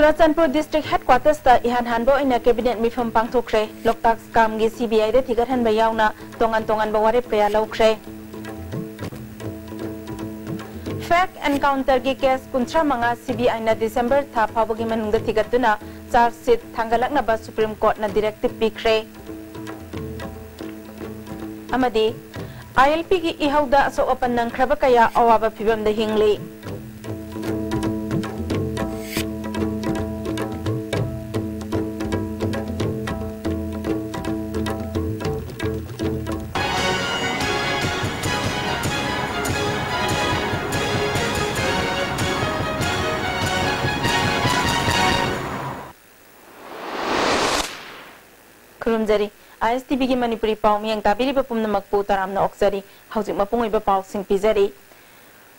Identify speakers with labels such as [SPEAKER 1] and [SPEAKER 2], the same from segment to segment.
[SPEAKER 1] Churachandpur District Headquarters ta ihan hanbo ina cabinet mifam pangthokre loktak scam gi CBI de thigat han bayawna tongan ba warep kaya laukre fact encounter gi case kuntra manga CBI na December tha phawagi manungda thigatuna charge sheet thangalakna ba Supreme Court na directive pikre amadi ILP gi ihauda so open nang khraba kaya awaba phibam da hingli Kurumjari ISTB ki Manipuri pau miyang tabiri bapumna makpu taramna oksari haujik mapungoi ba pau sing pizari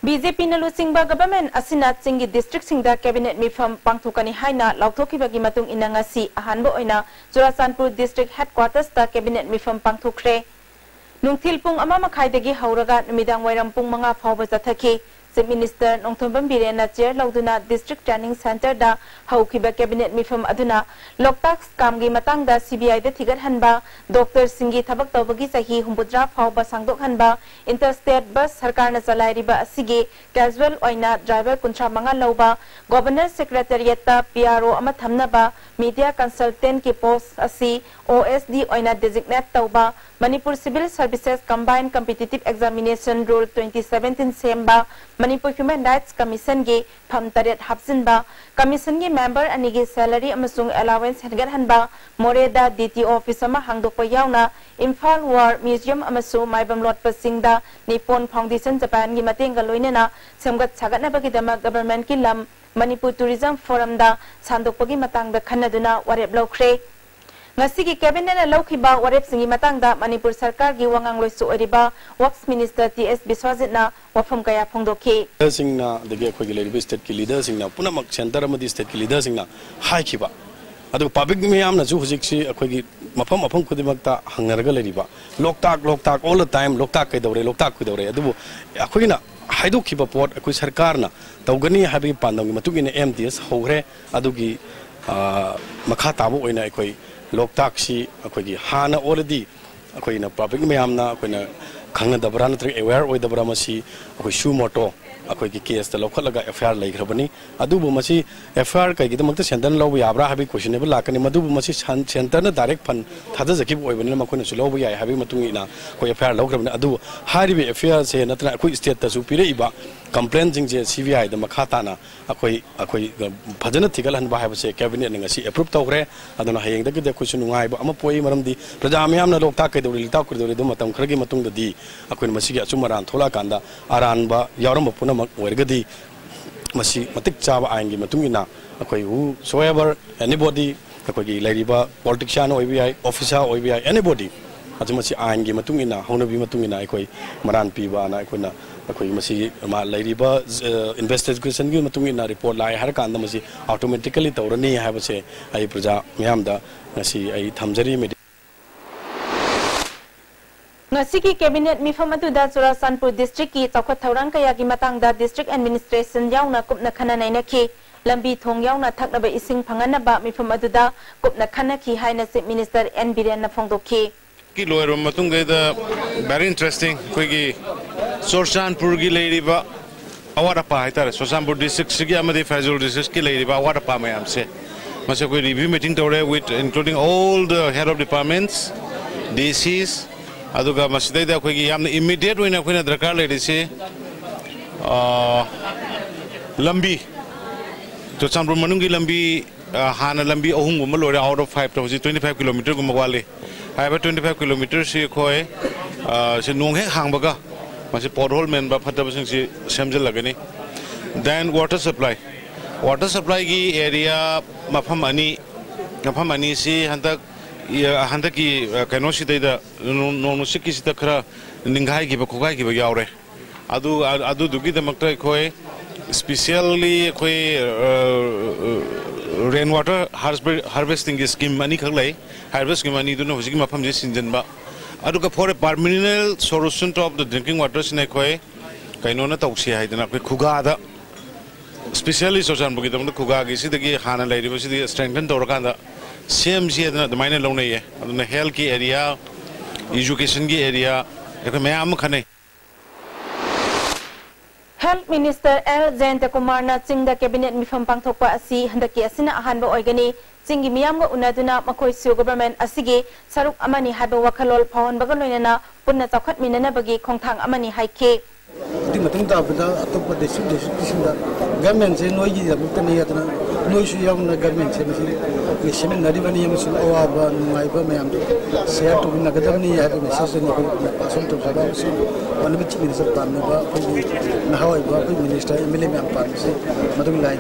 [SPEAKER 1] BJP na lusingba government asina singi district singda cabinet mifam pangthukani haina lauthoki bagi matung inangasi ahanbo oina Churachandpur district headquarters ta cabinet mifam pangthukre nungthil pung ama makhaidagi hauraga numidang wairam pung manga phawba chathaki Chief Minister Nongthombam Birena chair lauduna district training center da haukiba cabinet mifam aduna loktak scam gi matangda CBI da thigat hanba Dr Singi thabak tawbagi sahi humbudra phawba sangdok hanba interstate bus sarkar na chalairiba asigi casual oina driver kuntra manga lauba governor secretariat ta PRO ama thamnaba media consultant ki post asi OSD oina designate tawba Manipur Civil Services Combined Competitive Examination Rule 2017 semba Manipur Human Rights Commission ge pham taret hapsinba commission ge member ani ge salary amasung allowance hengar hanba moreda DTO office ama hangdokpa yauna Imphal War Museum amasu maibam lot pasingda Nippon Foundation Japan gi matenga loinena semgat sagatna bagi dama government ki lam Manipur Tourism Forum da sandokpagi matangda khanaduna warep lokre Ngasigi cabinet na laukiba warep singi matangda Manipur sarkar gi wangang loisu oriba Works Minister TS Biswajit na wafam kaya phongdoki
[SPEAKER 2] singna degi akhoi gi state ki leader singna punamak center amadi state ki leader singna haikiba adu public miyam na ju hujik si akhoi gi mafam khudimakta hangnarga leriba loktak all the time loktak kai dore adu akhoi na haidokiba port akhoi sarkar na tawgani habi pandam gi matugina MTS hogre adu gi makha tabu oina akhoi loktak si akhoi hana already akhoi na public mayamna akhoi na khangna dabra na aware oi dabra masi akhoi su moto akhoi ki case ta lokhalaga FIR lai grabani adubu masi FIR kai gi damakta center lobu yabra habi questionable lakani madubu masi center na direct fan thada zakib oi bani ma khoi na lobu yai habi matung ina khoi FIR log grabani adu haribi FIR se natra akhoi state ta su pire iba complaint jing je CBI da makhata na akhoi phajana thigal han ba ha se cabinet nga si approve tawre aduna hayeng da gide khoi sunu ngai ba ama poi maram di praja myam na lokta kai dawli ta kur dawli dum matam khragi matung da di akhoi masi gi achumaran thola kanda aran ba yaram puna mak wergadi masi matik chaba aingi matung ina akhoi whosoever anybody akhoi gi lairiba politician OBI officer OBI anybody ajumasi aingi matung ina honabi matung ina akhoi maran pi ba na akhoi na akhoi masi ma lairiba investigation gi matung ina report lai har kan da masi automatically tawrani ha ba se ai praja myam da ngasi ai thamjari me
[SPEAKER 1] Ngasigi cabinet mifam atuda Churachandpur district ki chawkhat thawrang kaya gi matangda district administration yauna kupna khana naina ki lambi thong yauna thakna ba ising phangana ba mifam atuda kupna khana ki haina Chief Minister N Birena phongdokhi
[SPEAKER 3] ki loirom matung da very interesting koi gi Churachandpur gi leiriba awara pa haitare Churachandpur district gi amadi Faizul district ki leiriba awara pa mayam se mase koi review meeting tawre with including all the head of departments DCs aduga masida da koi gi yamna immediate oina koi na drakar ledi se lambi Churachandpur manung gi lambi hana lambi ahung gum lore out of 5 to 25 km gum wale haiba 25 km si khoi se nong he hangbaga mase pothole men ba phata basing si semjal lagani then water supply gi area mafam ani si hantak ki kaino si da no sikki si takra ningai gi ba khogai gi ba yaure adu dugi da makta khoi specially khoi rainwater harvesting scheme mani khaglai harvest scheme mani dun hojigi mafam je sinjan ba aduga for a permanent solution of the drinking water sine khoi kaino na tausi haidana khoi khuga da specially Churachandpur की खुगा की हाँ लेरी strengthen तौर same से अदुमाइना लौनये अदुना health की area education की area ma'am खने
[SPEAKER 1] health minister L Jayant Kumar ना चिंग कैबिनेट मिफम पांथोकपा असि हंदकी असिना अहानबा ओइगनी चिंगी मियामगा उनादुना मखोय सियो गवर्नमेंट असिगे सरुक अमनी हाइबा वखलोल फावनबगा लोइनाना पुन्ना चौखटमिननाबगी खोंथांग अमनी हाइखे
[SPEAKER 4] गवर्नमेंट से नोई नोई गवर्नमेंट से सेमिनरी अवाब नुब मैम शेयर तौनगदनी मेसेज पास चीफ मिनिस्टर पाने नहाब मिनिस्टर एम एल ए मैम पाने लाइन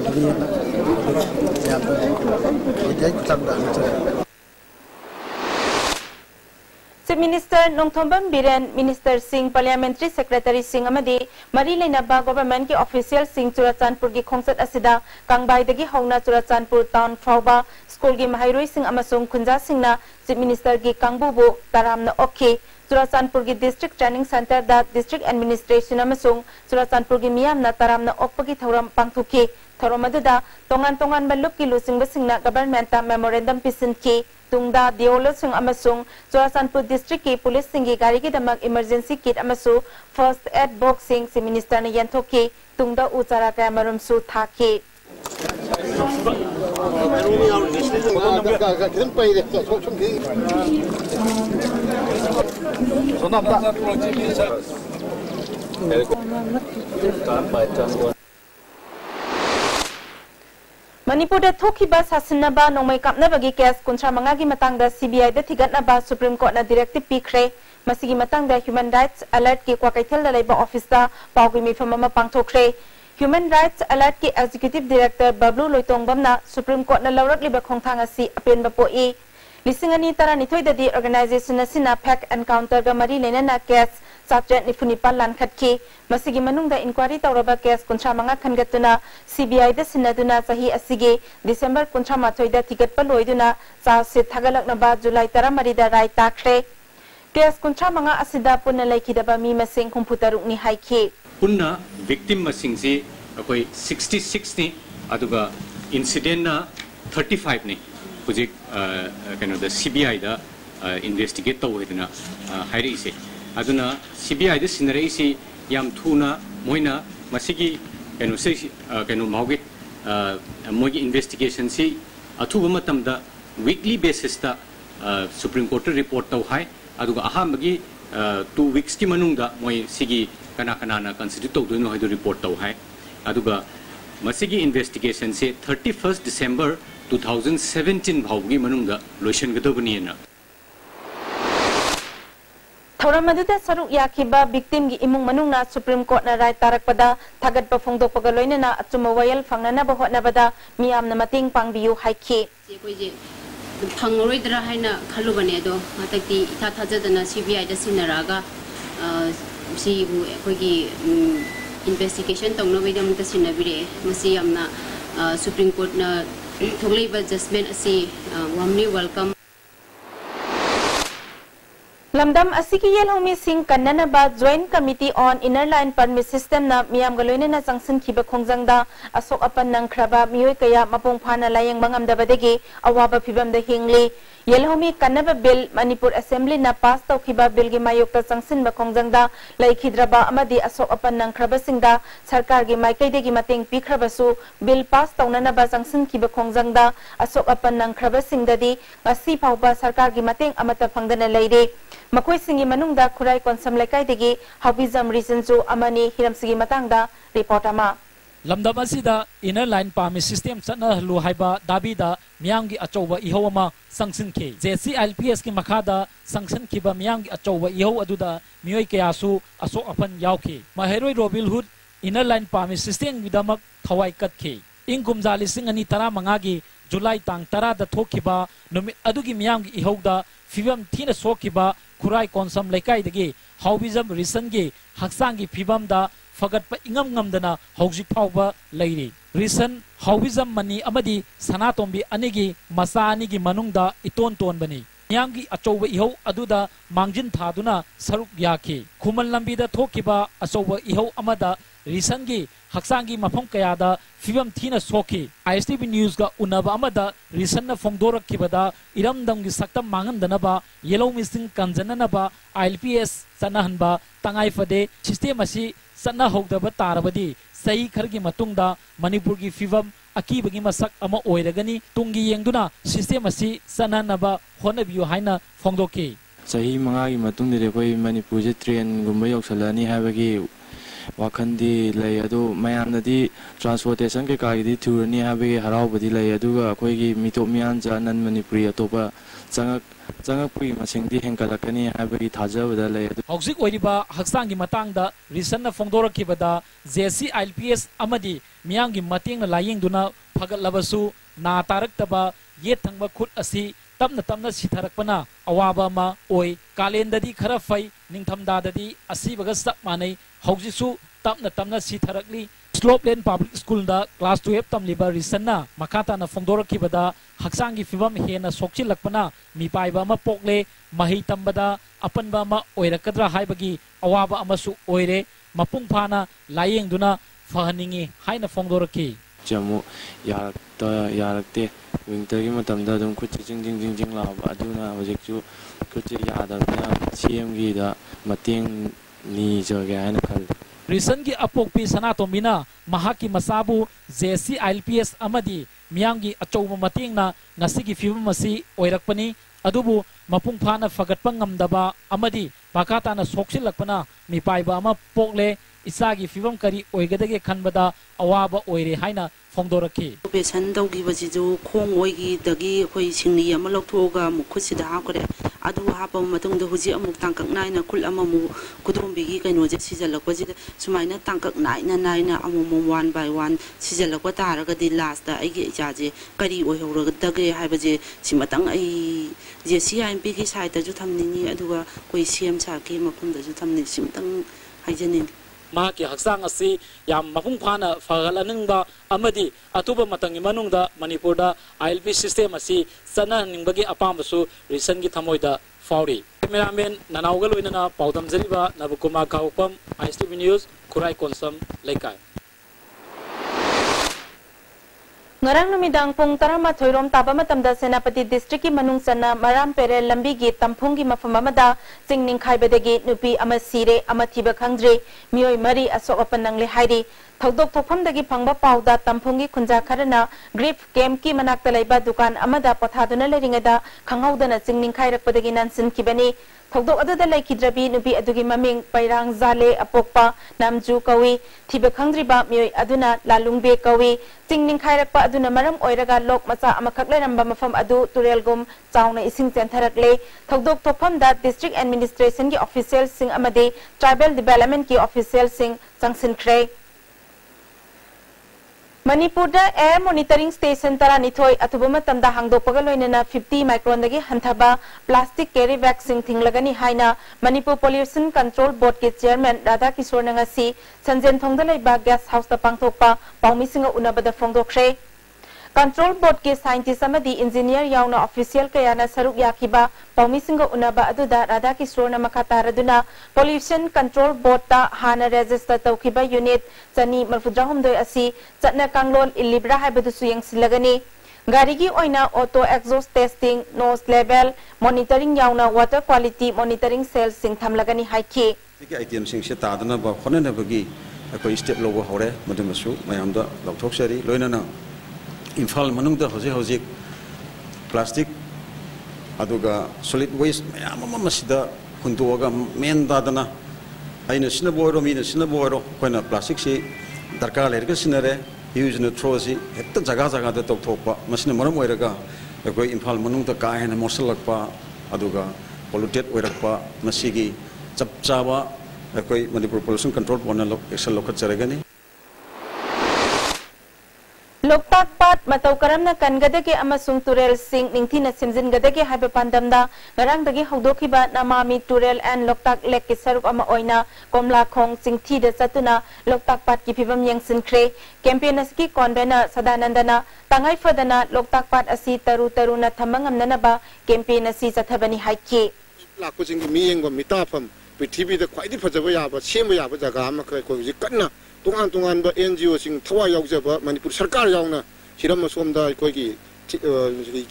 [SPEAKER 4] chief minister Nongthombam Biren minister Singh parliamentary secretary Singh अमदी मरी लेनाबा गवर्नमेंट के ऑफिशियल सिंह चुराचानपुर की खोंसत असिदा कांगबाईदगी हौना चुराचानपुर टाउन फाउबा स्कूल की महाइरोई सिंह अमसुंग खुंजा सिंहना चीफ मिनिस्टर की कांगबुबु तरामना ओखे चुराचानपुर की डिस्ट्रिक्ट ट्रेनिंग सेंटर दा डिस्ट्रिक्ट एडमिनिस्ट्रेशन अमसुंग चुराचानपुर की मियामना तरामना ओकपगी थौरम पांगथुकी थौरम अदुदा तोंगान तोंगान बलुक की लुसिंगबसिंगना गवर्नमेंट ता मेमोरेंडम पिसिनकी तुंगदा दियोलसुंग अमसुंग चुराचानपुर डिस्ट्रिक्ट की पुलिस सिंगी गाड़ी की दमक इमरजेंसी किट अमसु first aid box Singh chief minister ने यंथोकी तुंगदा उचारा कया मरुमसु थाकी मणिपुर थोखिबा सासिनबा नोंमै कापनबगी केस 35 की मतंगदा सीबीआई दा थिगतनबा सुप्रीम कोर्ट ना डायरेक्टिव पीखरे मसिगी मतंगदा ह्यूमन राइट्स अलर्ट की क्वाकैथल दा लेबा ऑफिस दा पाउगी मिफम अमा पांगथोखरे ह्यूमन राइट्स अलर्ट की एग्जीक्यूटिव डायरेक्टर बबलू लोइतोंगबमना सुप्रीम कोर्ट ना लौरकलिबा खोंथांग असि अपेनबा पोई लिसिंगनी तरा निथोइददी ऑर्गेनाइजेशन असिना फैक्ट एनकाउंटर गा मरी लेना केस 794 लानखटकी मसिगी मनुंगदा इंक्वायरी तौरबा केस 35 खनगतुना सीबीआई दा सिन्नदुना सही असिगे दिसंबर 19 दा थिगतपा लोइदुना चासे थगलकनबा जुलाई 13 दा राय ताखरे केस 35 असिदा पुन्ना लैखिदबा मी मसिंग 63 नि हाइखि
[SPEAKER 5] पुन्ना विक्टिम मसिंग से अकोई 66 नि अदुगा इंसिडेंट ना 35 नि हुजिक कनो द सीबीआई दा इन्वेस्टिगेट तौहिदना हाइरि से अदुना सीबीआई दा सिनरई से याम थुना मोइना मसिगी कनो से कनो माउगे मोगी इन्वेस्टिगेशन से अथुबा मतमदा वीकली बेसिस दा सुप्रीम कोर्ट रिपोर्ट तौ हाई अदुगा अहामगी 2 वीक्स की मनुंगदा मोइ सिगी कना कना ना कंसिडर तौदुनो हाइदो रिपोर्ट तौ हाई अदुगा मसिगी इन्वेस्टिगेशन से 31 दिसंबर 2017 भावगी मनुंगदा लोशन गदबनियना
[SPEAKER 1] थौरमदुदा सरुक याखिबा विक्टिम की इमुंग मनुंगना सुप्रीम कोर्ट ना राय तारकपदा थागतपा फोंदोकपगा लोइनना अचुम वायल फंगनाबा होटनाबदा मियामना मतेंग पांगबियु हाइखि
[SPEAKER 6] कोइजे फंगरोइदरा हाइना खलुबने दो मतकती इथा थाजदना सीबीआई दा सिनरागा सिबु कोइगी इन्वेस्टिगेशन तौनबैदम ता सिनबिरे मसी यामना सुप्रीम कोर्ट ना थोगलेबा जजमेंट असी वामली वेलकम लमदम असिकी येलहोमी सिंह कन्ननबा joint committee on inner line permit system ना मियाम गलोइनना संगसन खिबा खोंजंगदा असोक अपन नंखराबा मियोय कया मपोंग फाना लायंग मंगमदबदगी अवाबा फिबमदा हिंगली येलहोमी कन्नबा बिल मणिपुर असेंबली ना पास तौखिबा बिल की मायोक्ता संगसिनबा खोंजंगदा लैखिद्रबा अमदी असोक अपन नंखराबा सिंगदा सरकार की माइकैदेगी मतेंग पिखरबसु बिल पास तौननबा संगसिन खिबा खोंजंगदा असोक अपन नंखराबा सिंगददी ngasi फाउबा सरकार की मतेंग अमता फंगदना लैरे मकोई सिंगी मनुंगदा खुराई कोनसम लेकाइदगी हाउबिजम रीजनजु अमनी हिरमसिगी मतंगदा रिपोर्ट अमा
[SPEAKER 7] लमदम असिदा इनर लाइन परमिट सिस्टम चना हलु हाइबा दाबीदा मियांगी अचौबा इहोमा संगसिन के जेसीएलपीएस की मखादा संगसन खिबा मियांगी अचौबा इहो अदुदा मियोय कयासु असो अपन यावखे महरोय रोबिलहुड इनर लाइन परमिट सिस्टम विदमक थवाई कतखे इंकुमजा लिसिंग अनि 15 की जुलाई तांग 10 दा थोखिबा नुमित अदुगी मियांगी इहोदा फिबम थीना सोखिबा खुराई कोनसम लेकाइदगी हाउबिजम रिसन की हक्सांगी फिबम दा फगत इंगम ngमदना हौजिक फाउबा लैरी रिसन हाउबिजम मनी अमदी सनातोंबी अनिगी मसा अनिगी मनुंगदा इतोन तोन बनी मियांगी अचौबा इहो अदुदा मांगजिन थादुना सरुक याखी खुमल लंबीदा थोखिबा अचौबा इहो अमदा रिसन की हक्सांगी मफम कयादा फिवम थीना सोखी ISTV न्यूज का उन्नब अमदा रिसन न फोंगदोरखिबदा इरमदम की सक्तम मांगंदनबा येलो मिसिंग कंजननबा ILPS सनहनबा तंगाई फदे सिस्टम असि सन्ना होगदब तारबदी सही खरगी मतुंगदा मणिपुर की फिवम अकीबगी मसक अमा ओइरगनी तुंगी येंगदुना सिस्टम असि सननबा होनबियो हाइना फोंगदोकी
[SPEAKER 8] सही मंगागी मतुंगदे कोई मणिपुर जे ट्रेन गुम्बा योक्सलानी हाबगी वाखंदी लय अदो मयामनदी ट्रांसपोर्टेशन के कागिदी थुरनी हाबगी हरावबदी लय अदुगा कोईगी मितो मियान जा नन मणिपुरी अतोपा चंगपुई मसिंगदी हेंकलकनी हाबगी थाजबदा लय अदु
[SPEAKER 7] हौजिक ओइरिबा हक्सांगी मतंगदा रिसन फोंगदोरखिबदा जेसी ILPS अमदी मियांगी मतेंग लायेंगदुना फगलबसु ना तारक्तबा ये थंगबा खुद असि तमना तमना सिथरकपना अवाबा मा ओय कालेंददी खरा फै निंगथमदाददी असिबगा सब मानै हौजिसु तमना तमना सिथरकली स्लोपलेन पब्लिक स्कूल दा क्लास 12 तमलिबा रिसन्ना मखाताना फोंगदोरखिबदा हक्सांगी फिवम हेना सोक्चिलकपना मिपाइबा मा पोकले मही तंबदा अपनबा मा ओइरकद्रा हाइबगी अवाबा अमसु ओइरे मपुंग फाना लायेंगदुना फहनिंगी हाइना फोंगदोरखि
[SPEAKER 8] जमु यारक्ते विंटर की मतमदा दुम खुद जिंग लाबा अदुना हजिकु खुद यादबना CM की दा मतेंग नी जगे हाइना खल
[SPEAKER 7] रिसन की अपोकपी सनातोमिना महाकी मसाबु जेसी ILPS अमदी मियांगी अचौबा मतेंगना नसिगी फिवम असि ओइरकपनी अदुबु मपुंग फाना फगटपा ngamdaba अमदी पाकाताना सोक्सिलकपना मिपाइबा अमा पोकले इसागी फिवम करी ओइगदगे खनबदा अवाबा ओइरे हाइना फोंगदोरखि
[SPEAKER 9] ऑपरेशन तौगिबजिजु खोंग ओइगी दगी अखोई सिंगनी अमा लौथोगा मुखुसिदा हाकरे अदु हापा मतुंग द हुजि अमुक तांकक नाइना खुल अममु कुदुमबिगी कैनोजे सिजलकबजिद सुमाइना तांकक नाइना अमुमु वन बाय वन सिजलकबा तारगदि लास्ट आइगे इजाजे करी ओइहौरगदगे हाइबजे सिमतंग आई JCIMP की साइटजु थमनिनी अदुगा कोई CM साकी मफुंदजु थमनि सिमतंग हाइजनि
[SPEAKER 7] मा की हक्सांग असि याम मपुंग फाना फगलनंगबा अमदी अतुबा मतंगी मनुंगदा मणिपुरदा ILP सिस्टम असि सननिंगबगी अपामसु रिसन की थमोइदा फाउरी कैमरामैन ननाउगल ओइनना पाउदम जरिबा Nabakumar Khaupam ISTV news Khurai Konsam Leikai
[SPEAKER 1] ngarang numidang pung tarama thoirom taba matamda senapati district ki manung sana maram pere lambi gi tamphung gi mafam amada singning khaibadagi nupi ama sire ama thiba khangdre mioi mari asok apanang le hairi thodok thokpham dagi phangba pauda tamphung gi khunja kharana grip camp ki manakta leiba dukan amada pathaduna leringada khanghaudana singning khairakpadagi nansin kibani थोदोक अदुदा लेखिद्रबी नुबी अदुगी ममिंग पैरांग जाले अपोकपा नामजु कवी थिबे खंद्रिबा मियोय अदुना लालुंगबे कवी चिंगनिंग खाइरकपा अदुना मरम ओइरगा लोक मचा अमखक लेरंबा मफम अदु तुरेलगुम चाउना इसिंग चेंथरकले थोदोक थोफम दा डिस्ट्रिक्ट एडमिनिस्ट्रेशन की ऑफिशियल सिंग अमदे ट्राइबल डेवलपमेंट की ऑफिशियल सिंग संगसिनख्रे मणिपुर एयर मॉनिटरिंग स्टेशन तरानिथोय अथुबा मतमदा हांगदोपगा लोइनना 50 माइक्रोन दगी हंथबा प्लास्टिक कैरी बैग सिंग थिंगलगनी हाइना मणिपुर पोल्यूशन कंट्रोल बोर्ड के चेयरमैन राधा किशोर नंगसी संजेन थोंगदा लेबा गेस्ट हाउस ता पांगथोकपा पाउमिसिंग उनबदा फोंगदोखरे कंट्रोल बोर्ड के साइंटिस्ट अमदी इंजीनियर याउना ऑफिशियल कयाना सरुक याखिबा पाउमिसिंग उनबा अदुदा राधा किशोर न मखातारदुना पोल्यूशन कंट्रोल बोर्ड ता हाना रजिस्टर तौखिबा यूनिट चनी मरफुद्राहुमदोय असि चटना कांगलोल इलिब्रा हाइबदुसु यंगसिलगनी गाड़ी की ओइना auto exhaust testing noise level monitoring याउना वाटर क्वालिटी मॉनिटरिंग सेल सिंग थमलगनी हाइखि
[SPEAKER 10] की आइटम सिंग से तादना बा होननबगी अकोई स्टेप लोगो हौरे मदुमसु मयामदा लौथोकसरी लोइनना इम्फाल मनुंग दा होजे होजे प्लास्टिक अदुगा सॉलिड वेस्ट मयाम मसिदा हुंदोगा मेन दादना आइना सिना बोरो मीना सिना बोरो कोइना प्लास्टिक से दरकार लेरगा सिनरे यूज न थ्रो से हेक्ता जगह जगह दा तोकथोकपा मसिना मरम ओइरगा अकोई इम्फाल मनुंग दा का हेना मोसलकपा अदुगा पोल्यूटेड ओइरकपा मसिगी चप चाबा अकोई मणिपुर पोल्यूशन कंट्रोल बोर्ड न एक्शन लोकत चरेगनी
[SPEAKER 1] लोकताक पाट मतौ करमना कनगदगे अमसुंग तुरेल सिंग निंगथिना सिमजिनगदगे highway पांदमदा ngaraangdagi hawdokiba namami turel and loktak lek ki saruk ama oina komla khong singthi de satuna loktak pat ki phibam yangsinkhre campaign aski convener sadanandana tangai fadana loktak pat asi taru taruna thamangamnana ba campaign asi sathabani haiki
[SPEAKER 11] lakujing mi yengba mitafam prithibida khwaidi phajaba yaba sema yaba jaga ama kai ko ji kanna तोान तोान NGO Singh थवा यावजब मणिपुर सरकार यावना Hiram सोमदा कोई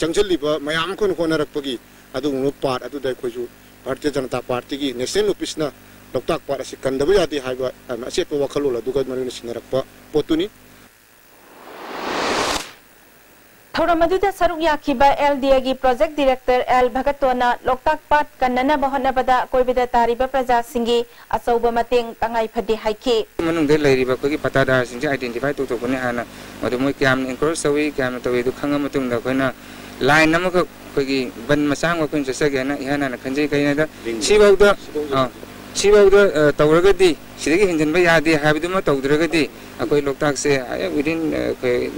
[SPEAKER 11] चंगचलीब मयाम को होनरपगी part Bharatiya Janata party की national ऑफिसना Loktak part असी कंदब यादे हाइबा अचेप वखलोल maroon सिनरप पोतुनी
[SPEAKER 6] थौरमदुदा सरुक याखिबा LDA की project director L भगतोना Loktak पाट कन्नना बहनबदा कोइबदा तारिबा प्रजा सिंगी अचौबा मतेंग तंगाई फदे हाइके
[SPEAKER 12] मनुंगदे लैरिबा कोगी पतादार सिंजे आइडेंटिफाई तोतोबने हाना मदु मोय क्याम इनक्रोस सवी क्याम तवे दु खंगा मतुंगदा कोइना लाइन नमक कोगी बन मसांग कोइन जसगेना इहाना खंजे कइनादा सिबाउदा तौरगदी सिदगी हिंजनबा यादे हाबिदुमा तौद्रगदी अकोई लोकताक से विदिन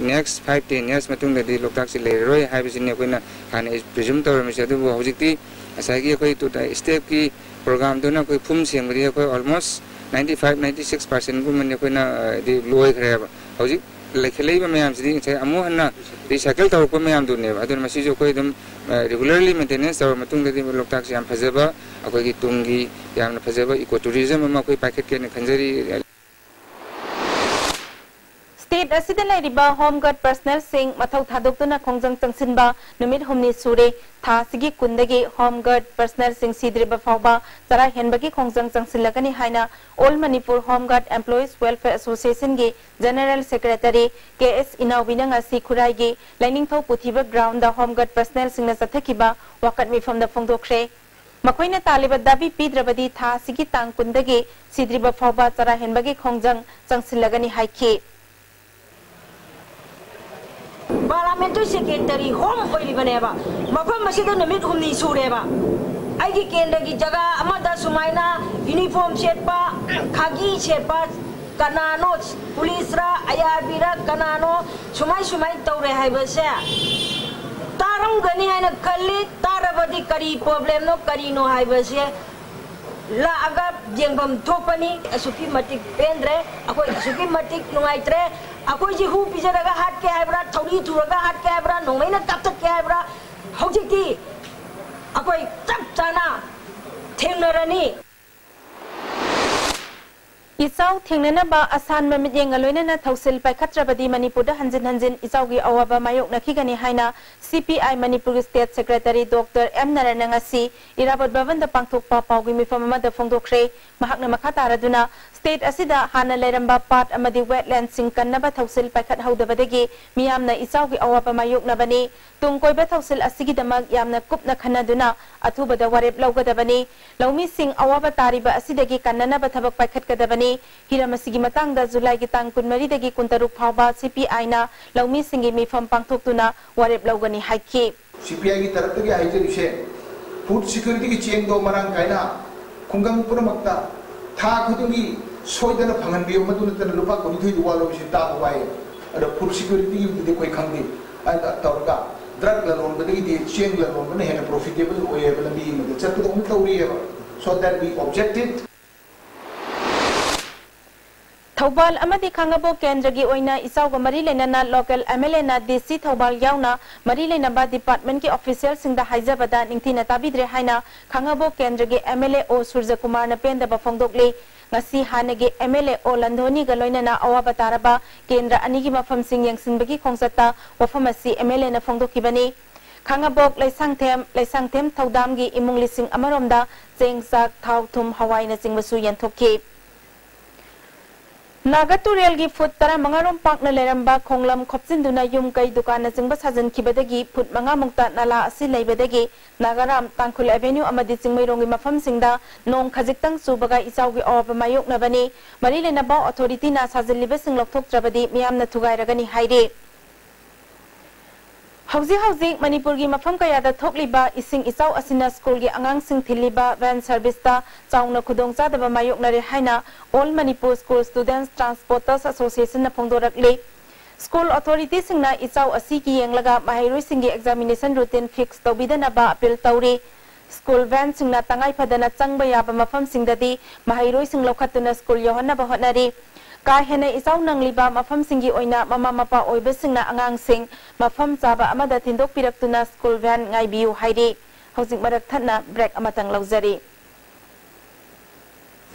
[SPEAKER 12] नेक्स्ट 5-10 years मतुंगददी लोकताक से लेरोय हाबिसिने कोइना खाने प्रिज्यूम तौरमिसे अदु हौजिकती असागी कोई टू स्टेप की प्रोग्राम दोना कोई फुम सेंगरी कोई ऑलमोस्ट 95-96% गुमने कोइना दि लोय खरेबा हौजिक लेखलेबा मयाम सिदि से अमु हन्ना रिसाइकल तौरप मयाम दुने अदुन मसी जो कोई दम रेगुलरली मेंटेनेंस तौर मतुंगददी लोकताक से याम फजबा अकोई तुंगी याम फजबा इको टूरिज्म अमा कोई पैकेट के खंजरी
[SPEAKER 6] स्टेट असिदा लाइरिबा होम गार्ड पर्सनल सिंह मथौ थादोक्तुना खोंजंग चंगसिनबा नुमित हुमनी सुरे था सिगी कुंदगी होम गार्ड पर्सनल सिंह सिद्रिबा फावबा तरा हेनबगी खोंजंग चंगसिलगनी हाइना all Manipur home guard employees welfare association के जनरल सेक्रेटरी KS इनाउबिनंग असि खुराइगी लाइनिंगथौ पुथिबा ग्राउंड दा होम गार्ड पर्सनल सिंह सथकिबा वाकत मिफम दा फोंदोखरे मखोइना तालिबा दाबी पीद्रबदी था सिगी तांग कुंदगी सिद्रिबा फावबा तरा हेनबगी खोंजंग चंगसिलगनी हाइखि
[SPEAKER 13] पार्लियामेंट्री सेक्रेटरी होम होइबनेबा मफम मसिदा नमित हुमनी सुरेबा आइगी केंद्र की जगह अमदा सुमाइना यूनिफॉर्म सेटपा खागी सेटपा कनानो पुलिस रा आईआरबी रा कनानो सुमाई तौरे हाइबसे तारंगनी हाइना खल्ली तारबदी करी प्रॉब्लम नो करी नो हाइबसे ला अगर जेंबम थोपनी असुकी मटिक पेंद्रे अकोई असुकी मटिक नुआइत्रे अकोई जी हु पिजरगा हाट के आइब्रा थौरी थुरगा हाट के आइब्रा नोंगैना तप के आइब्रा हौजिकी अकोई चप चाना थेंगनरनी
[SPEAKER 6] इसाउ थेंगननबा आसान ममिजेंग लोइनना थौसिल पाइखत्रबदी मणिपुरदा हंजिन इसाउगी अवाबा मायोक नखिगनी हाइना CPI Manipur state secretary doctor M नारायणंगसी इराबत भवन दा पांगथोकपा पाउगी मिफम अमदा फोंदोखरे महाकना मखा तारदुना स्टेट असिदा हाना लेरंबा पार्ट अमदी वेटलैंड सिंग कन्नबा थौसिल पाइखत हौदबदगी मियामना इसाउगी अवाबा मायोकनबनी तुंगकोइबा थौसिल असिगिदमक यामना कुपना खन्नदुना अथुबदा वारेप लौगदबनी लौमी सिंग अवाबा तारिबा असिदगी कन्ननबा थबक पाइखतकदबनी हिरमसिगी मतंगदा जुलाई की तांग कुनमरी दगी कुंतरुक फावबा CPI ना लौमी सिंगी मिफम पांगथोकतुना वारेप लौगनी हाइखि
[SPEAKER 14] CPI की तरफ तगी हाइजरिसे फूड सिक्योरिटी की चेंग दो मरांग कायना खुंगंग पुरमक्ता था खुदुंगी सोइदना फंगनबियो मदुनतन लुपा कोनिथुइ दुवालो बिसि ताबवाय अद फूड सिक्योरिटी युदि कोइ खंगदि आदा तौरगा ड्रग ललोन बदगी दि चेंग ललोन बने हेन प्रॉफिटेबल ओएबल बी मद चतु दो तौरी है so that we objected
[SPEAKER 6] Thoubal अमदी खांगबो केंद्र की ओइना इसाउग मरी लेना लोकल MLA ना DC थौबाल यावना मरी लेना डिपार्टमेंट की ऑफिशियल सिंदा हाइजबदा निंगथिना ताबिद्रे हाइना खांगबो केंद्र की MLA ओ सूर्य कुमार न पेंदबा फोंदोकले ngasi hanagi MLA o landhoni ga loinana awaba taraba kendra anigi mafam sing yangsinbagi khongsata wafam asi MLA na phongdokibani khangabok laisangthem thodamgi imung lising amaromda chengsak thau thum hawai na chingbasu yanthokki नागतुरेल की foot तरा मंगारोम पाक न लेरंबा खोंगलम खोपसिंदुना yum कई दुकान न चिंगबा साजन खिबदगी foot मंगा मुक्ता नाला असि लैबदगी नागाराम तांखुल एवेन्यू अमदि चिंगमैरोंगी मफम सिंगदा नोंग खजिक्तंग सुबगा इसाउगी अवब मायोकनबनी मरी लेनबा अथॉरिटी ना साजलिबे सिंग लौथोकत्रबदी मियामना थुगाइरगनी हाइरे हौजी मणिपुर की मफम कयादा थोकलिबा इसिंग इसाउ असिना स्कूल की अंगांग सिंग थिलिबा वैन सर्विस ता चाउना खुदोंग चादबा मायोकनरे हाइना all Manipur school students transporters association न फोंदोरकले स्कूल अथॉरिटी सिंगना इसाउ असि की येंगलगा माहिरुइ सिंगी एग्जामिनेशन रूटीन फिक्स तौबिदनबा अपील तौरी स्कूल वैन सिंगना तंगाई फदना चंगबा याबा मफम सिंगददी माहिरुइ सिंग लौखतुना स्कूल योहनबा होटनरी का हेने इसाउ नंगलिबा मफम सिंगी ओइना ममा मपा ओइबे सिंगना अंगांग सिंग मफम चाबा अमदा थिंदोक पिरक्तुना school van ngaibiyu hairi हौजिक मरक थन्ना break अमतंग लौजरी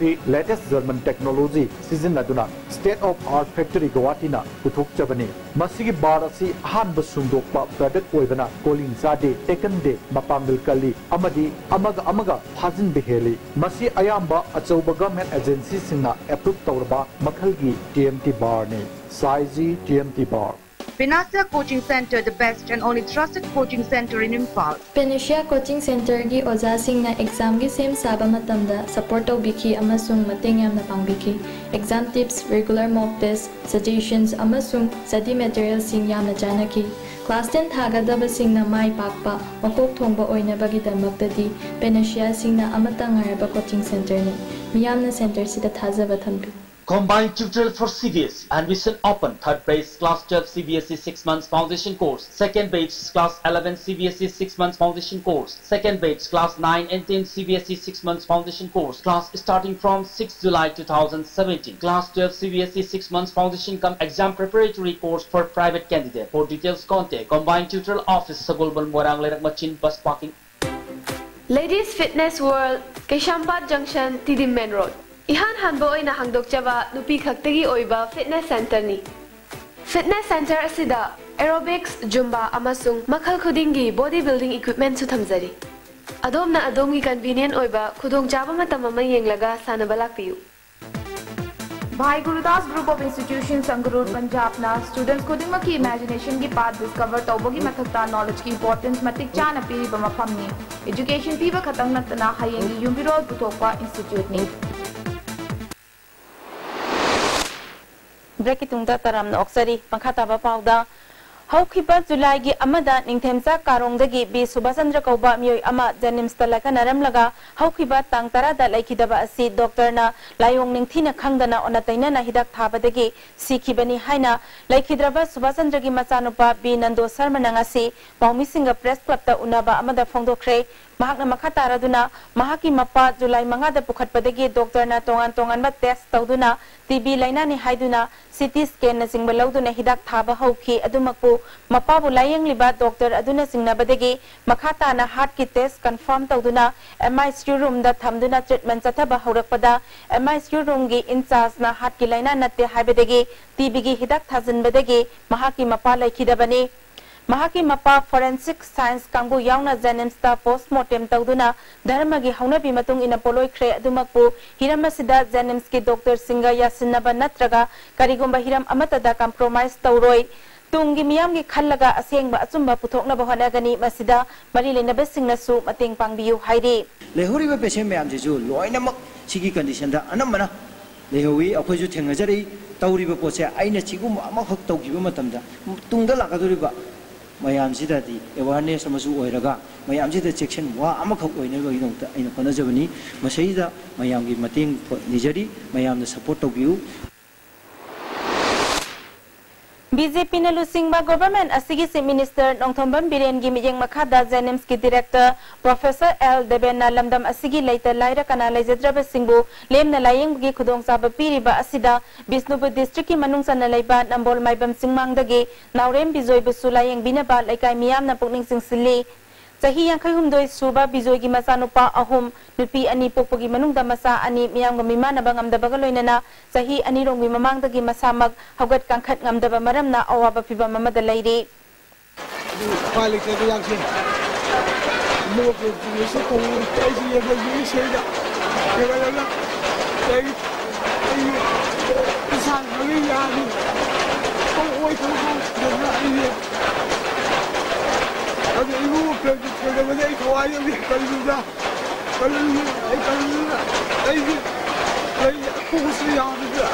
[SPEAKER 15] latest German technology sizinaduna state of art factory Guwahati na puthokchabani masigi bar asi ahanba sundokpa product oibana calling zade taken day mapambil kali amadi amaga phajin beheli masi ayamba achauba government agency singna approve tawraba makhalgi TMT bar ne size TMT bar
[SPEAKER 16] Pinasia Coaching Center, the best and only trusted coaching center in Imphal.
[SPEAKER 17] Pinasia Coaching Center gi oja singna exam gi sem saba matamda support tawbiki amasung mating yamna pangbiki. Exam tips, regular mock tests, suggestions amasung study materials sing yamna janaki. Class 10 thagadaba singna mai pakpa makok thongba oina bagi damakdadi Pinasia singna amatang ngaraba coaching center ni. Miyamna center sida thajaba thambi.
[SPEAKER 18] Combined tutorial for CBSE. Admission open. Third batch class 12 CBSE 6 months foundation course. Second batch class 11 CBSE 6 months foundation course. Second batch class 9 and 10 CBSE 6 months foundation course. Class starting from 6 July 2017. Class 12 CBSE 6 months foundation cum exam preparatory course for private candidate. For details contact Combined Tutorial Office Sagulban Morang Lerak Machin Bus Parking.
[SPEAKER 19] Ladies Fitness World, Keshampat Junction, Tidim Main Road. Ihan hanbo oina hangdokchaba nupi khaktagi oiba fitness center ni. Fitness center asida aerobics, zumba amasung makhal khudingi bodybuilding equipment su thamjari. Adomna adomgi convenient oiba khudong chaba matam ama yenglaga sanaba lakpiyu.
[SPEAKER 20] Bhai Gurudas Group of Institutions Sangrur Punjab na students khudingma ki imagination ki path discover tawbogi mathakta knowledge ki importance matik chana piri ba mafam ni. Education piba khatang natna hayengi yumbirol puthokpa institute ni.
[SPEAKER 1] Break itungda taramna oksari pangkhata ba pauda haukiba July gi amada ningthemsa karongdagi B Subhasandra kauba mioi ama Janims talaka naramlaga haukiba tang tarada laikidaba asi doctor na layong ningthina khangdana onataina na hidak thabadagi sikhibani haina laikhidraba Subhasandra gi machanupa B Nando Sharma nangasi paumi singa press club ta unaba amada phongdokre mahakna makhataraduna mahaki mapa July mangada pukhatpadagi doctor na tongan ba test tawduna TB laina ni haiduna CT scan na singba lawduna hidak thaba hauki adumakpu mapabu layang liba doctor aduna singnabadagi makhata na heart ki test confirm tawduna MICU room da thamduna treatment chathaba haurakpada MICU room gi in charge na heart ki laina natte haibadagi TB gi hidak thajinbadagi mahaki mapa laikhidabani Mahaki mapa forensic science kangbu yauna Janims ta postmortem tawduna dharma gi haunabi matung ina poloi khre adumakpu hiram asida Janims ki doctor singa yasinaba natraga karigumba hiram amata da compromise tawroi tungi miyam gi khallaga asengba achumba puthokna ba honagani masida mari lenaba singnasu mating pangbiu hairi
[SPEAKER 21] lehori ba patient mayam jisu loinamak sigi condition da anamana lehowi akhoju thengajari tawriba poche aina chigum amakhak tawgiba matamda tungda lakaduriba mayam sidadi awareness amasu oiraga mayam sida section wa amakhak oinaba gidongta aina konajabani masaida mayam gi mating nijari mayam na support tawbiu
[SPEAKER 1] BJP na lusingba government asigi si minister Nongthombam Biren gi miyeng makhada Janims ki director Professor L Debena lamdam asigi laita laira kana laijadraba singbu lemna layeng gi khudong saba piriba asida Bisnupur district ki manungsa na laiba nambol maibam singmangdagi naurem bizoi busu layeng binaba laikai miyam na pukning singsili Sahi yang kahumdoi suba bizoi gi masanupa ahum nupi ani pokpogi manungda masa ani miyam ga mimana bangam da bagaloinana sahi ani rongwi mamangdagi masamag haugat kangkhat ngamdaba maramna awaba piba mamada lairi
[SPEAKER 22] palik se yang sin mo ko se ko kai si ye ga yi se da ke ga la dai ai san ga ya ni ko oi ko ko da ai Ada ibu kerja mana itu ayam ni kalau sudah aku mesti yang ada.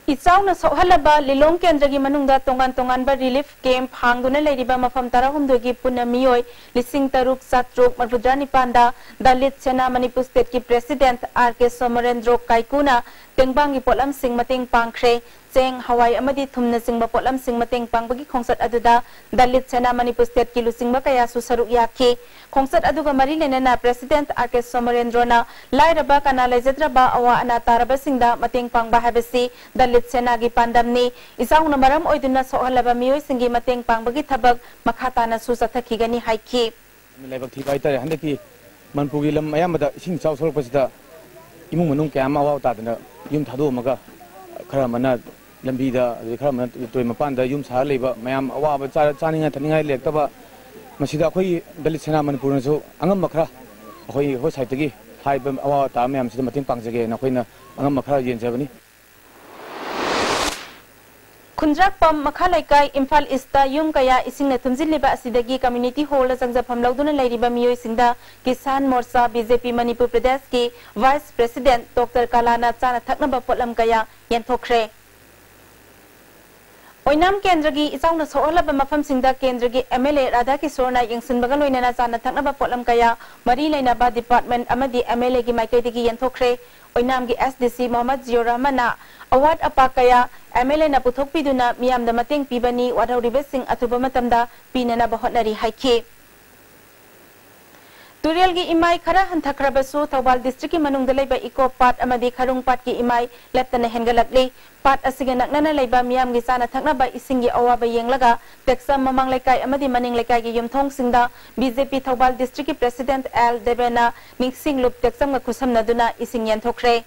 [SPEAKER 1] Isaw na sohalaba lilong kendragi manungda tongan ba relief camp hangduna leiriba mafam tarahumdogi puna miyoy lising taruk satruk marfudrani panda Dalit Sena Manipur State ki President R.K. Somarendro Kaikuna tengbangi polam sing mating pangkre Cheng Hawaii amadi thumna singba polam sing mateng pangbagi khongsat aduda Dalit Sena Manipur State ki lusingba kaya su saruk yakhi khongsat aduga mari lenana President R.K. Somarendro na lairaba kana laijadraba awa ana taraba singda mateng pangba habasi Dalit Sena gi pandamni isaungna maram oiduna sohalaba miyoy singi mateng pangbagi thabak makhata na su sathakigani haiki
[SPEAKER 23] laibak thi bai tare handaki
[SPEAKER 2] Manipuri लम अयामदा इसिंग चाव सोलपसिदा इमुंग मनुंग क्या अवा तादना yum थादोमगा खरा मना लंबीदा खरा मना तोय मपानदा युम सा लेबा मयाम अवाब चानिंगा थनिंगा लेक्तबा मसिदा अखोई दलित सेना मनपुरनसु अंगम मखरा अखोई हो साइतगी हाइब अवा ता मयाम सिदा मतिंग पांगजगे नखोइना अंगम मखरा येंजबनी
[SPEAKER 1] खुंद्राक पम मखा लैकाई इम्फाल ईस्टा युम कया इसिंगना थुमजिलिबा असिदगी कम्युनिटी हॉल जंगजफम लौदुना लैरिबा मियोय सिंगदा किसान मोर्चा बीजेपी मणिपुर प्रदेश की वाइस प्रेसिडेंट डॉक्टर कालाना चाना थकनबा पोलम कया यंथोखरे ओइनाम केंद्र की इचाउना सोहलब मफम सिंगदा केंद्र की एमएलए राधा किशोरना यंगसिनबगा लोइना चाना थकनबा पोलम कया मरी लैनाबा डिपार्टमेंट अमदी एमएलए की माइकैदगी यंथोखरे ओइनाम की एसडीसी मोहम्मद जियोर रहमाना अवार्ड अपा कया एमएलए ना पुथोकपीदुना मियामदा मतेंग पीबनी वादौरिबसिंग अथुबा मतमदा पीननाबा होटनरी हाइखि तुरियल की इमाई खरा हंथखरबसु थौबाल डिस्ट्रिक्ट की मनुंग लेबा इको पाट अमदी खरुंग पाट की इमाई लेप्तना हेनगलकली पाट असिगे नकनना लेबा मियाम की चाना थकनबा इसिंगी अवाबा येंगलगा टेक्सम ममंग लेकाई अमदी मनिंग लेकाई की युमथोंग सिंगदा बीजेपी थौबाल डिस्ट्रिक्ट की प्रेसिडेंट एल देवेना निंगसिंग लुप टेक्सम गा खुसमनदुना इसिंग यंथोखरे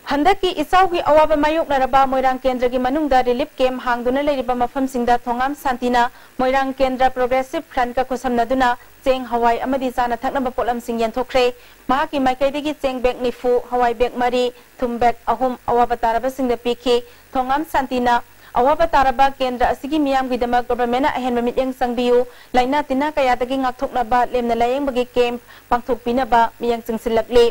[SPEAKER 1] हंदक की इसाउ की अवाब मायोकनरबा मोइरांग केंद्र की मनुंगदा रिलीफ कैम्प हांगदुना लेरिबा मफम सिंगदा थोंगाम शांतिना मोइरांग केंद्र प्रोग्रेसिव फ्रंट का खुसमनदुना चेंग हवाई अमदी चाना थकनबा पोलम सिंग यंथोखरे महाकी माइकैदगी चेंग बैग निफु हवाई बैग मरी थुम बैग अहुम अवाब तारबा सिंगदा पीखी थोंगाम शांतिना अवाब तारबा केंद्र असिगी मियाम गिदमक गवर्नमेंट अहेनबा मित्यंग संगबियु लाइना तिना कयादगी ngakthoknaba lemna layengबगी कैम्प पांगथोकपिनबा मियंग चिंगसिलकले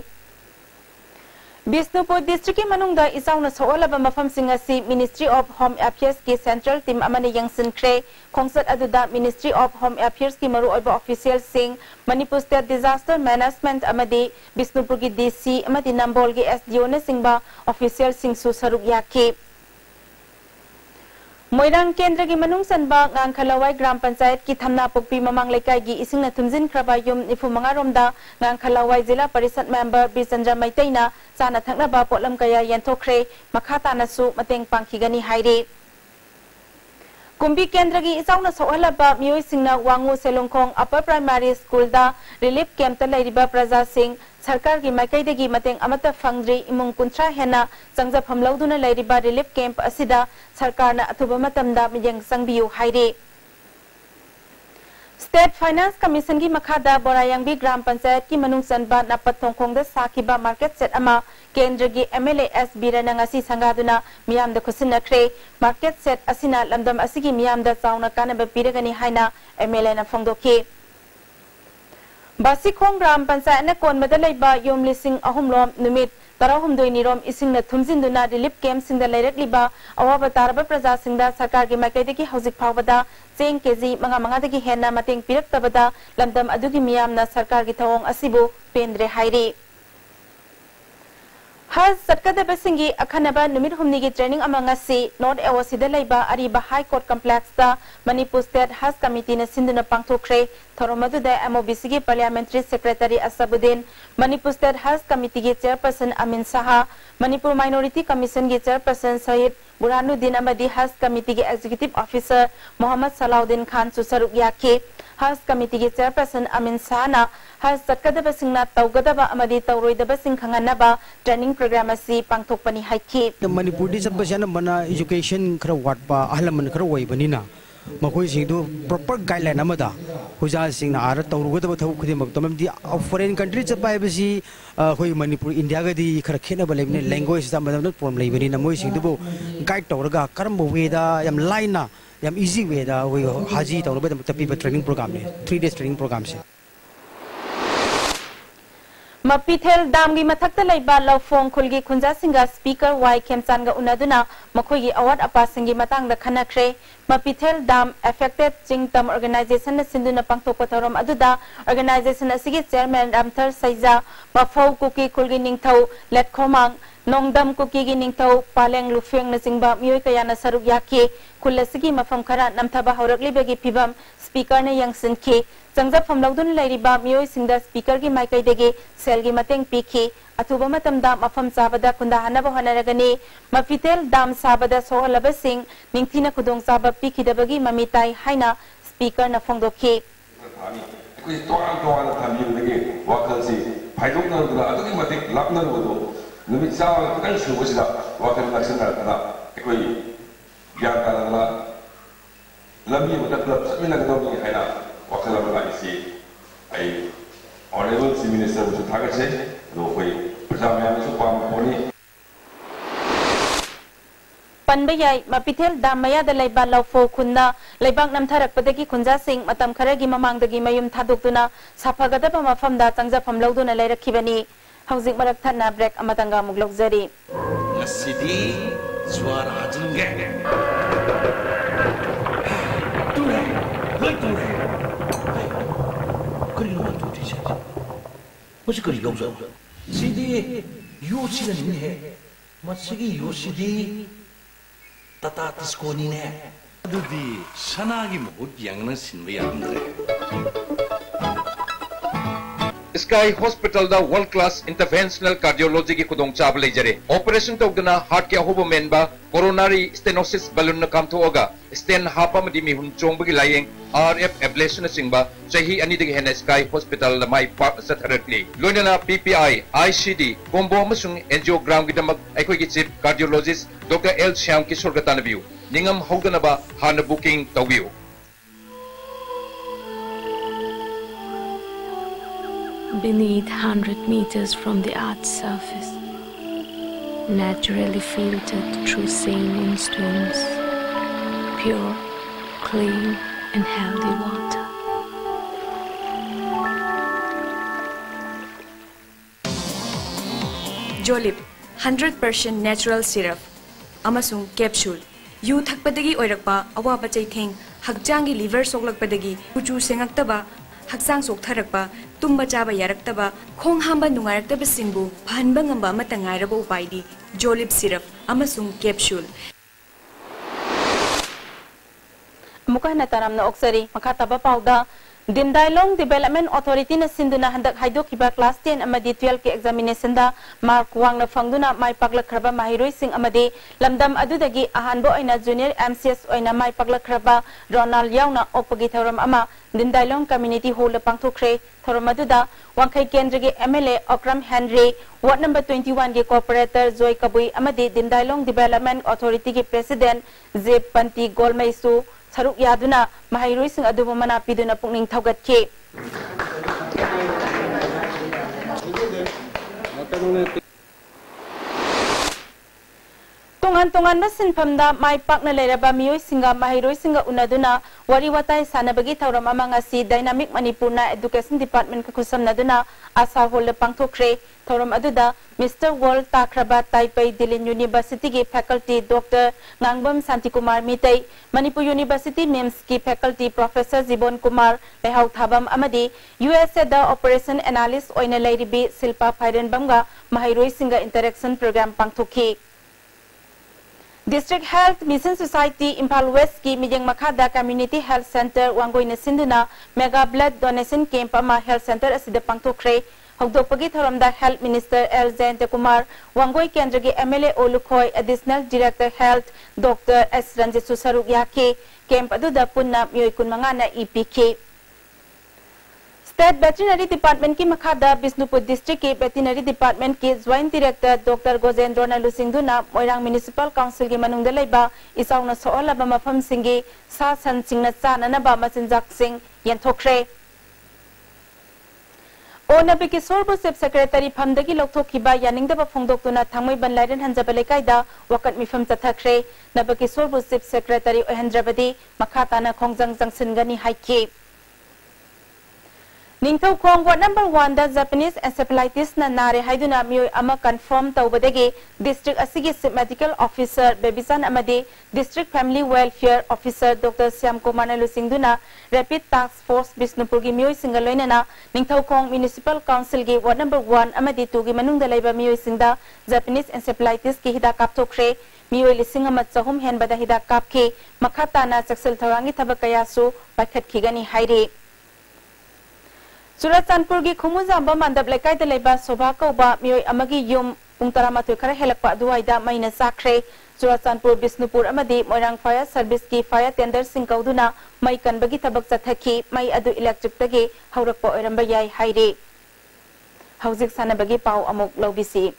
[SPEAKER 1] बिष्णुपुर डिस्ट्रिक्ट की मनुंगदा इसाउना सोहलब मफम सिंगसी मिनिस्ट्री ऑफ होम अफेयर्स की सेंट्रल टीम अमने यंगसिनख्रे खोंसत अदुदा मिनिस्ट्री ऑफ होम अफेयर्स की मरु ओइबा ऑफिशियल सिंग मणिपुर स्टेट डिजास्टर मैनेजमेंट अमदे बिष्णुपुर की डीसी अमदि नंबोल की एसडीओ ने सिंगबा ऑफिशियल सिंग सु सरुक याखि मोइरांग केंद्र की मनुंग सनबा गांखलवाई ग्राम पंचायत की थमना पुकपी ममांग लेकाई की इसिंगना थुमजिन खरबा युम निफुमंगा रोमदा गांखलवाई जिला परिषद मेंबर बिचंद्र मैतैना चाना थकनबा पोलम कया यंथोखरे मखातानसु मतेंग पांखिगनी हाइरे कुंभी केंद्र की इचाउना सोहलबा मियोय सिंगना वांगु सेलोंखोंग अपर प्राइमरी स्कूल दा रिलीफ कैंप ता लैरिबा प्रजा सिंह सरकार की माइकैदगी मतंग अमत फंगद्री इमुंग कुंत्रा हेना संगजफम लौदुना लैरिबा रिलीफ कैंप असिदा सरकारना अथुबा मतमदा मियंग संगबियु हाइरे स्टेट फाइनेंस कमीशन की मखादा बोरायांबी ग्राम पंचायत की मनुंग सनबा नापत थोंखोंगदा साखिबा मार्केट सेट अमा केंद्र की एमएलए एस बीरना ngasi संगादुना मियामदा खुसिनख्रे मार्केट सेट असिना लमदम असिगी मियामदा चाउना कानबा पिरगनी हाइना एमएलए ना फोंगदोखि बासिखोंग ग्राम पंचायत ने कोनबदा लेबा योम लिसिंग अहुमलोम नुमित तरहुमदोय निरोम इसिंगना थुमजिंदुना रिलीफ कैम्प सिंगदा लेरकलिबा अवाब तारबा प्रजा सिंगदा सरकार की माइकैदगी हौजिक फावबदा चेंग केजी मंगा हेना मतेंग पिरक्तबदा लमदम अदुगी मियामना सरकार की थवोंग असिबु पेंद्रे हाइरे हज सटकदबसिंगी अखनबा नुमित हुमनी की ट्रेनिंग अमंगसी नॉर्थ एवोसिदा लेबा अरिबा हाई कोर्ट कॉम्प्लेक्स दा मणिपुर स्टेट हज कमिटी ने सिंधुना पांगथोखरे थोरमदुदा एमओबीसी की पार्लियामेंट्री सेक्रेटरी असबुद्दीन मणिपुर स्टेट हज कमिटी की चेयरपर्सन अमीन शाह मणिपुर माइनॉरिटी कमीशन की चेयरपर्सन सईद बुरहानुद्दीन अमदी हज कमिटी के एग्जीक्यूटिव ऑफिसर मोहम्मद सलाउद्दीन खान सुसरुक याखी हज कमिटी के चेयरपर्सन अमीन शाहना हज चटकदबसिंगना तौगदबा अमदी तौरोइदबसिंग खंगनबा ट्रेनिंग प्रोग्राम असि पांगथोकपनि हाइखि
[SPEAKER 3] मणिपुर दि चबसना बना एजुकेशन खरा वाटपा अहलमन खरा वइबनिना मखोय सिंगदु प्रॉपर गाइडलाइन अमदा हुजा सिंगना आर तौरुगदबा थौ खुदिमक तमदि फॉरेन कंट्री चपाइबसि होय मणिपुर इंडिया गदि खरा खेनबा लेबने लैंग्वेज दा मदम प्रॉब्लम लेबनिना मोय सिंगदुबो गाइड तौरगा करम वेदा यम लाइना यम इजी वेदा होय हाजी तौरबदम तपीबा ट्रेनिंग प्रोग्राम ने 3 डेज ट्रेनिंग प्रोग्राम से
[SPEAKER 1] मपीथेल दाम की मथक्ता लेबा लौफोंग खुलगी खुंजा सिंगा स्पीकर वाई खेमचानगा उनादुना मखोगी अवार्ड अपासिंगी मतंगदा खनख्रे मपीथेल दाम एफेक्टेड चिंगतम ऑर्गेनाइजेशन ने सिंधुना पांगथोकपा थौरम अदुदा organisation असिगी chairman रामथर सैजा मफौ cookie खुलगी Ningthou लेटखोमांग नोंगदम cookie की निंगथौ पालेंग लुफेंग नसिंगबा मियोय कयाना सरुक याखि खुलसिगी मफम खरा नमथबा हौरकलिबगी फिबम स्पीकर ने यंगसिनखि चंगजफम लौदुन लैरिबा मियोय सिंगदा स्पीकर की माइकैदगे सेल की मतेंग पीखि अथुबा मतमदा मफम चाबदा खुंदाहनबा होनरगनी मफितेल दाम साबदा सोहलबसिंग निंगथिना खुदोंग चाबा पीखिदबगी ममिताई हाइना स्पीकर न फोंगदोखि
[SPEAKER 4] कोई तोान थम्बीबदगी वाखलसी फाइदोकनरुदना अदुगी मतिक लापनरुदो नुमित चावा कन सुबसिदा वाखल नक्सनरदना कोई ज्ञान तानदना लंबी मतलब क्लब चटमिनगदोनी हैना वाखल अमा लागिसी आई ऑनरेबल चीफ मिनिस्टर बुसु थागसे दो कोई प्रजा मयामसु पाम पोनी
[SPEAKER 1] Panbayay mapitel damaya da layba lawfo kunna laybak namtharakpadagi khunja sing matam kharagi mamangdagi mayum thadokduna saphagadaba mafamda changjafam lawduna layrakhibani hauzik marak thana break amatanga muglokjari
[SPEAKER 5] ngasidi swara jinge ture loi ture kari no tu ti cha musi kari gauza sidi yosi ni he masigi yosi Tata Tisconi ne. Adudi Sanagi Mohut Yang Sinwe
[SPEAKER 23] Sky Hospital da world class interventional cardiology ki kudong chab lejare operation togdana heart ke hobo menba coronary stenosis balloon na kam thoga stent hapa madi mi hun chongbagi layeng RF ablation singba chahi ani ding hen Sky Hospital la mai pa satharatli loinana PPI ICD combo amasung angiogram gi damak aikoi gi chief cardiologist Dr. L Shyam Kishore gatanabiu ningam hogdana ba hana booking tawbiu
[SPEAKER 24] Beneath 100 meters from the Earth's surface, naturally filtered through saline stones, pure, clean and healthy water.
[SPEAKER 25] Jolib 100% natural syrup amasung capsule yu thakpadagi oirakpa awaba chaitheng hakjangi liver soklakpadagi kuchu sengaktaba haksang soktharakpa tumba chaba yaraktaba khong hamba nungairaktaba singbu phanba ngamba amata ngairaba upaidi Jolib syrup amasung capsule
[SPEAKER 1] mukana taramna oksari makhataba pauda Dindailong Development Authority na sinduna handak haidokiba class 10 amadi 12 ke examination da mark wangna fangduna mai paglakhraba mahiroi sing amadi lamdam adudagi ahanbo aina junior MCS aina mai paglakhraba Ronald yauna opagi thoram ama Dindailong community hall pangthokre thoram aduda wangkhai kendra ge MLA Okram Henry ward number 21 ge cooperator Joy Kabui amadi Dindailong Development Authority ge president Zeb Panti Golmaisu Saruk Yaduna Mahiroi sing adubo manapiduna pungning thaugatke Tungan basin pamda mai pakna leraba miyoi singa mahiroi singa unaduna wari watai sanabagi thauram amang asi Dynamic Manipur na Education Department ka kusamnaduna asa hol pangthokre thauram aduda Mr. World Takraba Taipei Dilin University ki faculty Dr. Ngangbam Santikumar Mitei Manipur University MEMS ki faculty Professor Zibon Kumar Lehau Thabam amadi USA da Operation Analyst oina lairibi Silpa Phairen bamga mahiroi singa interaction program pangthokhi District Health Mission Society Impal West ki Mijeng Makhada Community Health Center wangoi na sinduna mega blood donation camp ama health center asida pangthokre hogdokpagi thoramda Health Minister L Jayant Kumar wangoi kendra gi MLA Olukhoi Additional Director Health Dr. S Ranjit Susaruk yake camp aduda punna miyoi kunmanga na EPK State Veterinary Department ki Makhada Bisnupur District ki Veterinary Department ki Joint Director Dr. Gojendra Nalusingduna Moirang Municipal Council ki manungda laiba isauna soolaba mafam singi sa san singna chana ba machinjak sing yanthokre Onabi ki Sorbo Sep Secretary Phamdagi Lokthokhiba yaningdaba phongdoktuna thangmai banlairen hanjaba lekaida wakat mifam chathakre nabaki Sorbo Sep Secretary Ohendrabadi makhatana khongjang jangsingani haike Ningthau Khong ward number 1 da Japanese encephalitis na nare haiduna miyoi ama confirm tawbadagi district asigi medical officer Bebisan amadi district family welfare officer Dr. Syam Kumar Nalusingduna rapid task force Bisnupur gi miyoi singaloinana Ningthau Khong municipal council gi ward number 1 amadi 2 gi manungda laiba miyoi singda Japanese encephalitis ki hida kapthokre miyoi lising ama chahum henbada hida kapke makhatana chaksal thawangi thabakayasu paikhatkigani haire Surat Sanpur ki Khumuzamba mandap lekai de leba sobha kauba miyoi amagi yum pung taramatoi khara helakpa aduaida maina sakre Churachandpur Bisnupur amadi Moirang Fire Service ki fire tender sing kauduna mai kanbagi tabak chathaki mai adu electric tagi haurakpa oiramba yai haire Hauzik sanabagi pau amuk lobisi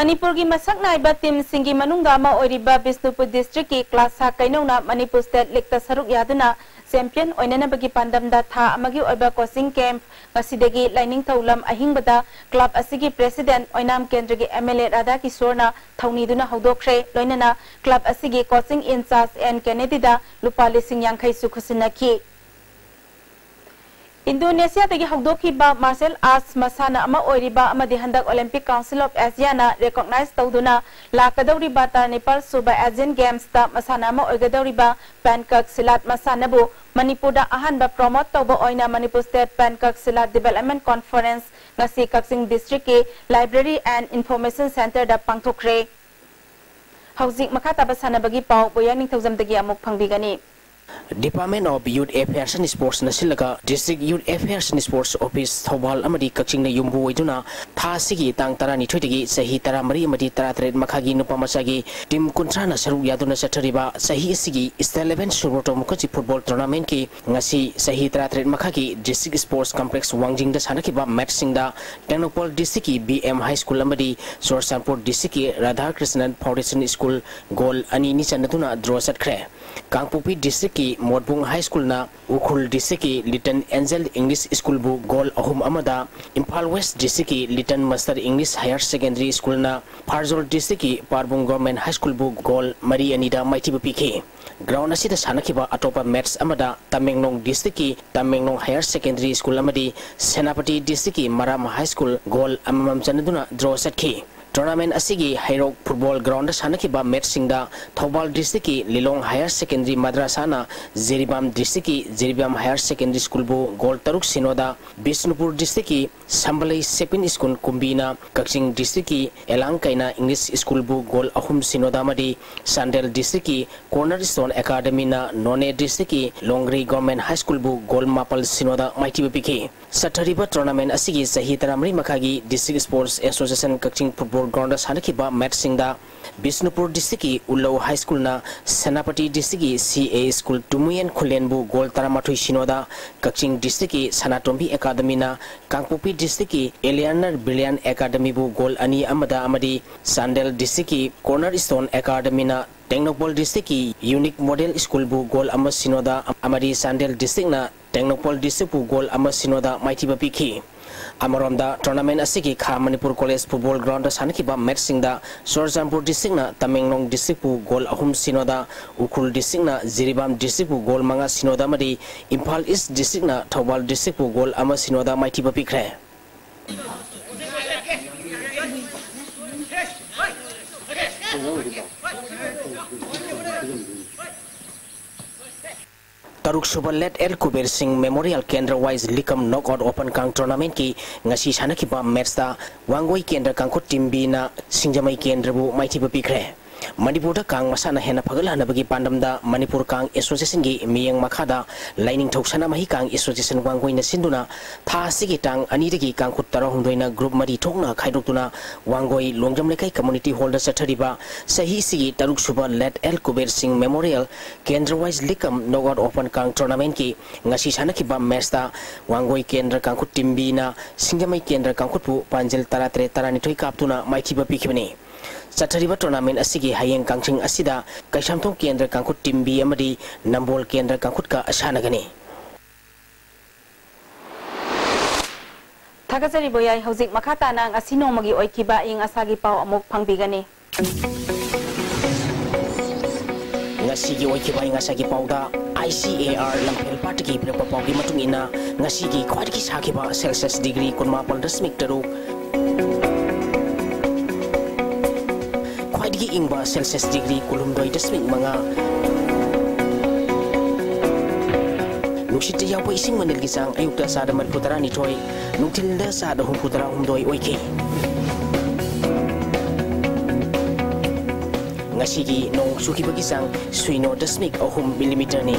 [SPEAKER 1] Manipur ki masak naiba tim singi manungda ma oiriba Bisnupur district ki class ha kainona Manipur state league ta saruk yaduna champion oinana bagi pandamda tha amagi oiba coaching camp ngasidegi lining thaulam ahingbada club asigi president oinam kendra gi MLA Radha Kisorna thauni duna hodokre loinana club asigi coaching in charge and Kennedy da lupa lising yangkhai su khusinaki Indonesia tagi haudoki ba martial arts masana ama oiriba amadi handak Olympic Council of Asia na recognize tawduna lakadauri ba ta Nepal Suba Asian Games ta masana ama oigadauri ba pancak silat masana bu Manipur da ahan ba promote tawba oina Manipur State Pancak Silat Development Conference ngasi Kaksing District ki Library and Information Center da pangthokre Hauzik makata ba sana bagi pau boyaning tawjam tagi amuk pangbigani
[SPEAKER 7] Department of Youth Affairs and Sports Nasilaka District Youth Affairs and Sports Office Thobal Amadi Kakching na Yumbu Iduna Tha Sigi Tang Tarani Twitigi Sahi Taramari Amadi Taratred Makagi Nupamasagi Tim Kuntrana Saru Yaduna Satariba Sahi Sigi is the 11th Suroto Mukachi Football Tournament ki Ngasi Sahi Taratred Makagi District Sports Complex Wangjing da Sanakiba Matching da Tenopol District BM High School Amadi Churachandpur District Radha Krishnan Foundation School Goal Ani Nichanatuna Draw Satkre Kangpupi District Modbung High School na Ukhul District Little Angel English School bu goal ahum amada Impal West District Little Master English Higher Secondary School na Parzol District Parbung Government High School bu goal Mari Anida Mighty PK ground asida sanakiba atopa match amada Tamenglong District Tamenglong Higher Secondary School amadi Senapati District Maram High School goal amam chanaduna draw satki Tournament asigi Hairok Football Ground sanakiba match singda Thobal District Lilong Higher Secondary Madrasa na Zeribam District Zeribam Higher Secondary School bu goal taruk sinoda Bisnupur District Sambalai Sepin School Kumbina Kakching District Elangkaina English School bu goal ahum sinoda madi Sandel District Cornerstone Academy na None District Longri Government High School bu goal mapal sinoda Mighty PK Satariba Tournament asigi Sahi Taramri Makagi District Sports Association Kakching Football Ground sanakiba matching da Bisnupur District Ullo High School na Senapati District CA School Tumuyan Khulenbu goal taramathui sinoda Kakching District Sanatombi Academy na Kangpupi District Elianar Brilliant Academy bu goal ani amada amadi Sandel District Cornerstone Academy na Technopol District Unique Model School bu goal ama sinoda amadi Sandel District na Technopol District bu goal ama sinoda Mighty PK Amaronda tournament asigi Kha Manipur College Football Ground sanakiba matching da Churachandpur District na Tamenglong District pu goal ahum sinoda Ukhul District na Ziribam District pu goal manga sinoda madi Impal East District na Thobal District pu goal ama sinoda Mighty Pikre Taruk Suba Let El Kuber Singh Memorial Kendra Wise Likam Knockout Open Kang Tournament ki ngasi sanakiba match ta Wangoi Kendra Kangkut Timbi na Singjamai Kendra bu Mighty Pikre Manipur da Kang masana hena pagalana bagi pandamda Manipur Kang Association gi miyang makada lining thoksana mahi Kang Association Wangoi na sinduna tha sigi tang ani dagi Kangkut tarahumdoina group mari thokna khaidokuna Wangoi Longjam Lekai Community Hall da sathariba sahi sigi Taruk Suba Let El Kuber Singh Memorial Kendra Wise Likam Knockout Open Kang Tournament ki ngasi sanakiba match ta Wangoi Kendra Kangkut Timbi na Singjamai Kendra Kangkut pu Panjil Taratre Taranithoi kaptuna Mighty Pikibani Sathariba tournament asigi hayeng kangching asida Kaisamthong Kendra Kangkut Timbi amadi Nambol Kendra Kangkut ka asanagani
[SPEAKER 1] Thagajari boyai hauzik makata nang asino magi oikiba ing asagi pau amuk pangbigani
[SPEAKER 7] Ngasigi oikiba ing asagi pau da ICAR Lampel Party prepa pau gi matungina ngasigi khwadiki sakiba Celsius degree kunma paldasmik taruk Khwadiki ingba Celsius degree kulumdoi dasmik manga नुसित याव इसिंग मनल की चांग अयुक्ता सादा मरफुतरा निथोय नुथिलदा सादा हुफुतरा हुमदोय ओइके ngasi nong suki bagi sang suino dasmik ohum millimeter ni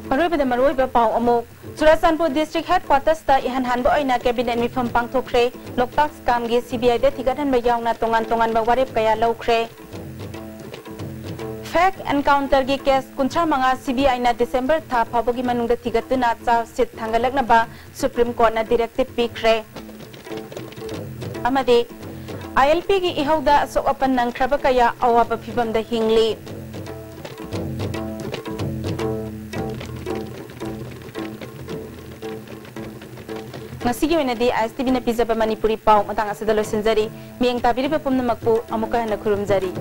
[SPEAKER 1] Maroi pada maroi ba pau amok Churasanpur district headquarters ta ihan han ba oina cabinet mi pham pang thokre lokpak scam gi CBI de thigat han ba yaung na tongan ba warep kaya lokre Fake encounter gi case kunchar manga CBI na December tha phawagi manung da thigat na cha sit thangalak na ba Supreme Court na directive pikre amade ILP gi ihauda so apan nang khraba kaya awaba phibam da hingli ngasigi wenadi ISTV na pizza ba Manipuri pau matang asada losinjari mieng tabiri ba pumna makpu amuka na khurumjari